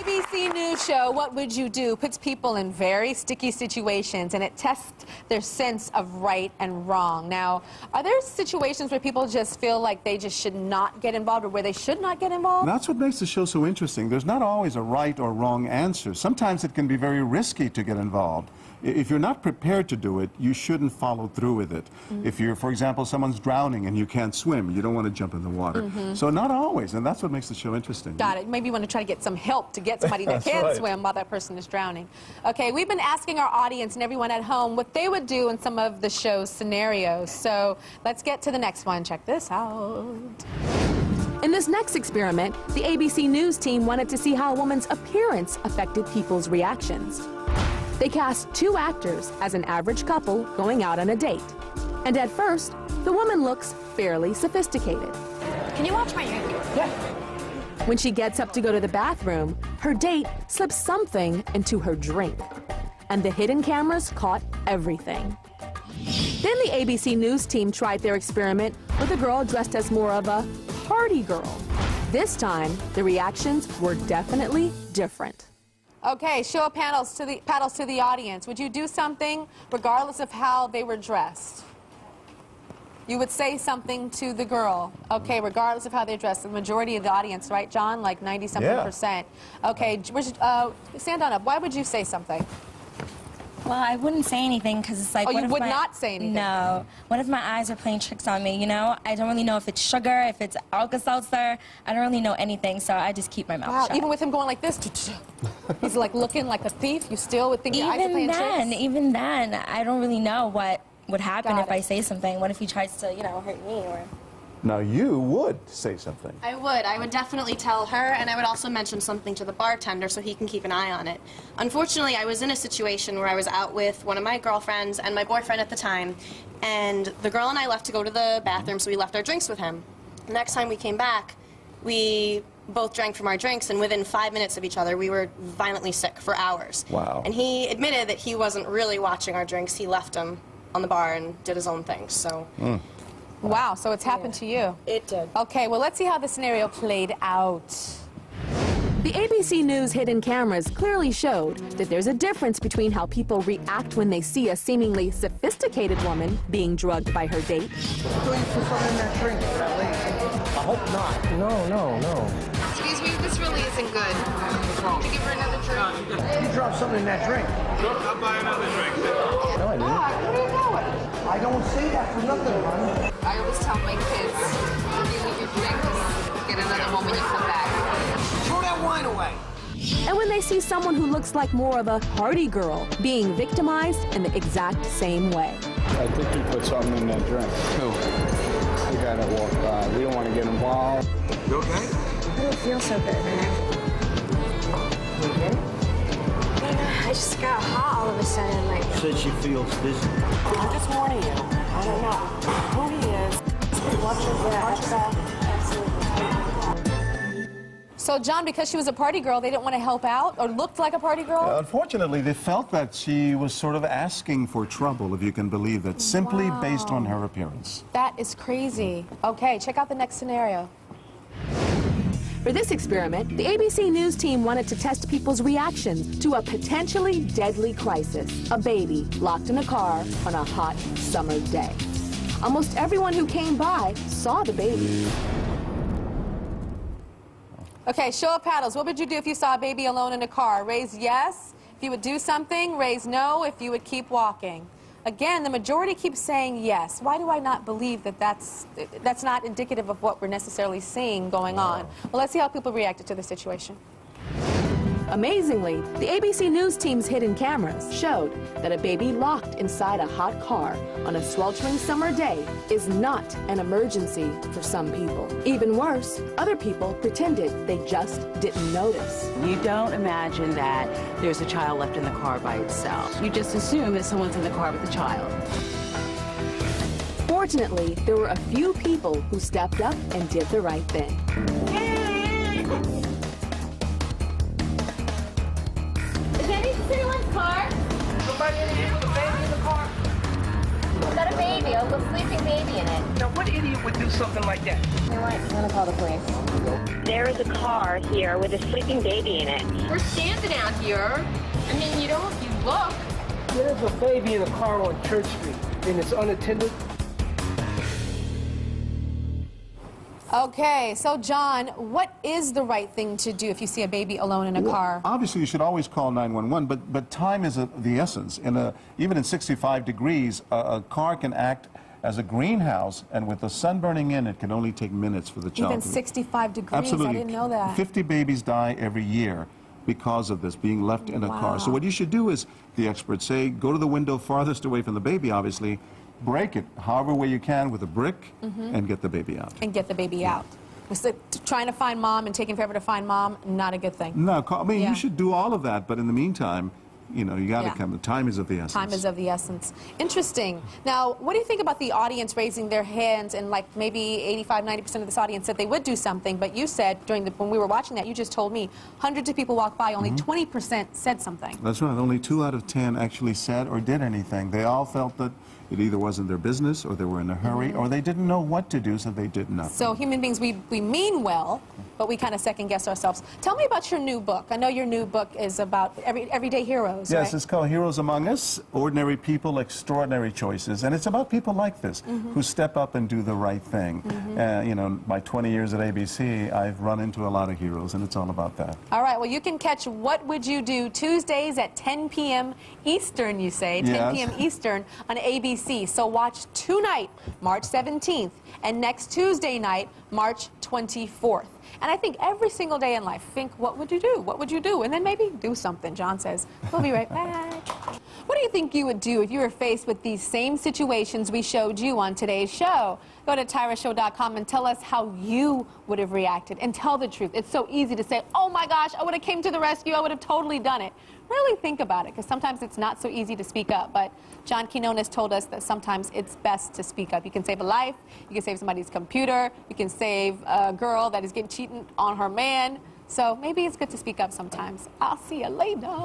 ABC News show, What Would You Do, puts people in very sticky situations, and it tests their sense of right and wrong. Now, are there situations where people just feel like they just should not get involved, or where they should not get involved? That's what makes the show so interesting. There's not always a right or wrong answer. Sometimes it can be very risky to get involved. If you're not prepared to do it, you shouldn't follow through with it. If you're, for example, someone's drowning and you can't swim, you don't want to jump in the water. So not always, and that's what makes the show interesting. Got it. Maybe you want to try to get some help to get somebody that can swim while that person is drowning. Okay, we've been asking our audience and everyone at home what they would do in some of the show's scenarios. So let's get to the next one. Check this out. In this next experiment, the ABC News team wanted to see how a woman's appearance affected people's reactions. They cast two actors as an average couple going out on a date. And at first, the woman looks fairly sophisticated. Can you watch my drink? Yeah. When she gets up to go to the bathroom, her date slips something into her drink. And the hidden cameras caught everything. Then the ABC News team tried their experiment with a girl dressed as more of a party girl. This time, the reactions were definitely different. Okay, show of paddles to the audience. Would you do something regardless of how they were dressed? You would say something to the girl, okay, regardless of how they're dressed. The majority of the audience, right, John? Like 90-something%. Okay, stand on up. Why would you say something? Well, I wouldn't say anything because it's like... Oh, you would not say anything? No. What if my eyes are playing tricks on me, you know? I don't really know if it's sugar, if it's Alka-Seltzer. I don't really know anything, so I just keep my mouth shut. Even with him going like this, he's like looking like a thief, you still would think your eyes are playing tricks? Even then, I don't really know what would happen if I say something. What if he tries to, you know, hurt me or... Now, you would say something. I would. I would definitely tell her, and I would also mention something to the bartender so he can keep an eye on it. Unfortunately, I was in a situation where I was out with one of my girlfriends and my boyfriend at the time, and the girl and I left to go to the bathroom, so we left our drinks with him. The next time we came back, we both drank from our drinks, and within 5 minutes of each other, we were violently sick for hours. Wow. And he admitted that he wasn't really watching our drinks. He left them on the bar and did his own thing, so... Wow, so it's happened to you. It did. Okay, well, let's see how the scenario played out. The ABC News hidden cameras clearly showed that there's a difference between how people react when they see a seemingly sophisticated woman being drugged by her date. Please put something in that drink, that lady. I hope not. No. Excuse me, this really isn't good. Can you give her another drink? You dropped something in that drink. I'll buy another drink. No, I didn't. What are you doing? I don't say that for nothing, honey. I always tell my kids, if you leave your drink, just get another one when you come back. Throw that wine away. And when they see someone who looks like more of a party girl being victimized in the exact same way. I think he put something in that drink. Who? The guy that walked by. We don't want to get involved. You okay? I don't feel so good, man. I just got hot all of a sudden, like... Said she feels dizzy. I'm just warning you. I don't know who he is. Watch your back. Absolutely. So, John, because she was a party girl, they didn't want to help out or looked like a party girl? Unfortunately, they felt that she was sort of asking for trouble, if you can believe that, simply based on her appearance. That is crazy. Okay, check out the next scenario. For this experiment, the ABC News team wanted to test people's reactions to a potentially deadly crisis, a baby locked in a car on a hot summer day. Almost everyone who came by saw the baby. Okay, show of paddles. What would you do if you saw a baby alone in a car? Raise yes if you would do something, raise no if you would keep walking. Again, the majority keeps saying yes. Why do I not believe that that's not indicative of what we're necessarily seeing going on? Well, let's see how people reacted to the situation. Amazingly, the ABC News team's hidden cameras showed that a baby locked inside a hot car on a sweltering summer day is not an emergency for some people. Even worse, other people pretended they just didn't notice. You don't imagine that there's a child left in the car by itself. You just assume that someone's in the car with a child. Fortunately, there were a few people who stepped up and did the right thing. Is anyone's car? Somebody in here with a baby in the car? Is that a baby? with a sleeping baby in it. Now, what idiot would do something like that? You know what? I'm gonna call the police. There is a car here with a sleeping baby in it. We're standing out here. I mean, you look. There's a baby in a car on Church Street, and it's unattended. Okay, so John, what is the right thing to do if you see a baby alone in a car? Obviously, you should always call 911, but time is the essence. Even in 65 degrees, a car can act as a greenhouse, and with the sun burning in, it can only take minutes for the child. Even 65 degrees? Absolutely. I didn't know that. 50 babies die every year because of this, being left in a car. So what you should do is, the experts say, go to the window farthest away from the baby, obviously, break it however way you can with a brick, and get the baby out. And get the baby out. So trying to find mom and taking forever to find mom, not a good thing. No, I mean, you should do all of that, but in the meantime, you know, you got to come. The time is of the essence. Time is of the essence. Interesting. Now, what do you think about the audience raising their hands, and like maybe 85, 90% of this audience said they would do something, but you said when we were watching that, you just told me hundreds of people walked by, only 20% said something. That's right. Only 2 out of 10 actually said or did anything. They all felt that it either wasn't their business, or they were in a hurry, or they didn't know what to do, so they did nothing. So human beings, we mean well, but we kind of second guess ourselves. Tell me about your new book. I know your new book is about everyday heroes, Yes, right? it's called Heroes Among Us, Ordinary People, Extraordinary Choices. And it's about people like this, who step up and do the right thing. You know, my 20 years at ABC, I've run into a lot of heroes, and it's all about that. All right, well, you can catch What Would You Do Tuesdays at 10 p.m. Eastern, you say, 10 p.m. Eastern on ABC. So watch tonight, March 17th, and next Tuesday night, March 24th. And I think every single day in life, think, what would you do? What would you do? And then maybe do something, John says. We'll be right back. What do you think you would do if you were faced with these same situations we showed you on today's show? Go to TyraShow.com and tell us how you would have reacted, and tell the truth. It's so easy to say, oh my gosh, I would have came to the rescue. I would have totally done it. Really think about it, because sometimes it's not so easy to speak up. But John Quinones told us that sometimes it's best to speak up. You can save a life. You can save somebody's computer. You can save a girl that is getting cheated on her man. So maybe it's good to speak up sometimes. I'll see you later.